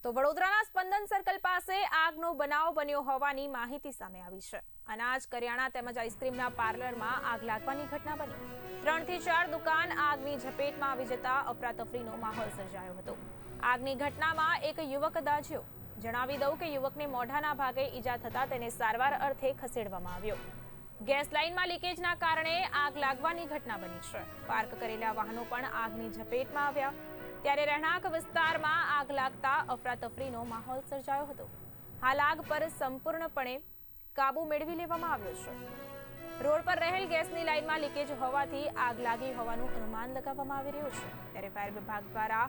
તો વડોદરાના સ્પંદન સર્કલ પાસે આગનો બનાવ બન્યો હોવાની માહિતી સામે આવી છે। અનાજ, કરિયાણા તેમજ આઈસ્ક્રીમના પાર્લરમાં આગ લાગવાની ઘટના બની। 3 થી 4 દુકાન આગની ઝપેટમાં આવી જતા અફરાતફરીનો માહોલ સર્જાયો હતો। આગની ઘટનામાં એક યુવક દાઝ્યો। જણાવી દઉં કે યુવકને મોઢાના ભાગે ઈજા થતા તેને સારવાર અર્થે ખસેડવામાં આવ્યો। ગેસ લાઇનમાં લીકેજના કારણે આગ લાગવાની ઘટના બની છે। પાર્ક કરેલા વાહનો પણ આગની ઝપેટમાં આવ્યા। ત્યારે રહેણાંક વિસ્તારમાં આગ લાગતા અફરાતફરીનો માહોલ સર્જાયો હતો। હાલ આગ પર સંપૂર્ણપણે કાબુ મેળવી લેવામાં આવ્યો છે। રોડ પર રહેલ ગેસની લાઇનમાં લીકેજ હોવાથી આગ લાગી હોવાનું અનુમાન લગાવવામાં આવી રહ્યું છે। ત્યારે ફાયર વિભાગ દ્વારા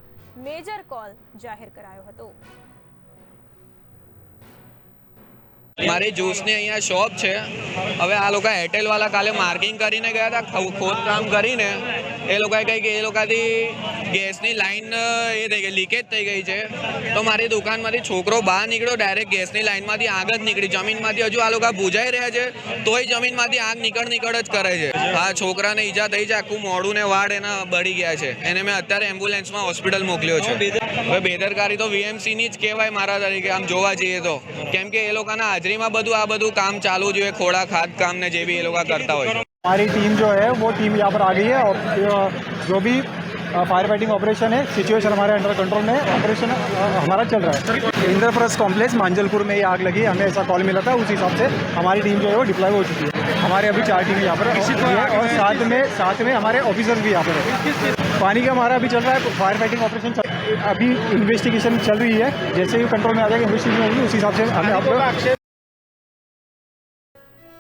મેજર કોલ જાહેર કરાયો હતો। મારી જ્યુસની અહીંયા શોપ છે। હવે આ લોકો એરટેલ વાળા કાલે માર્કિંગ કરીને ગયા હતા, ખોદકામ કરીને એ લોકોએ કહી કે એ લોકોથી ગેસની લાઈન એ થઈ ગઈ, લીકેજ થઈ ગઈ છે। તો મારી દુકાનમાંથી છોકરો બહાર નીકળ્યો, ડાયરેક્ટ ગેસની લાઈનમાંથી આગ જ નીકળી। જમીનમાંથી હજુ આ લોકો બુજાઈ રહ્યા છે તોય જમીનમાંથી આગ નીકળ જ કરે છે। આ છોકરાને ઈજા થઈ છે, આખું મોઢું ને વાળ એના બળી ગયા છે। એને મેં અત્યારે એમ્બ્યુલન્સમાં હોસ્પિટલ મોકલ્યો છે। હવે બેદરકારી તો વીએમસીની જ કહેવાય મારા તરીકે, આમ જોવા જઈએ તો, કેમ કે એ લોકોના हाजरी में आ બધું काम चालू जो है, खोड़ा खाद काम ने जो भी ये लोग करता हो। हमारी टीम जो है वो टीम यहाँ पर आ गई है और जो भी फायर फाइटिंग ऑपरेशन है, सिचुएशन हमारे अंडर कंट्रोल में, ऑपरेशन हमारा चल रहा है। इंद्रप्रस्थ कॉम्प्लेक्स मांजलपुर में ये आग लगी, हमें ऐसा कॉल मिला था, उस हिसाब से हमारी टीम जो है वो डिप्लॉय हो चुकी है। हमारे अभी 4 टीम यहाँ पर है और साथ में हमारे ऑफिसर्स भी यहाँ पर है। पानी का हमारा अभी चल रहा है, फायर फाइटिंग ऑपरेशन अभी इन्वेस्टिगेशन चल रही है। जैसे ही कंट्रोल में आ जाएगा, इन्वेस्टिगेशन होगी, उस हिसाब से हमें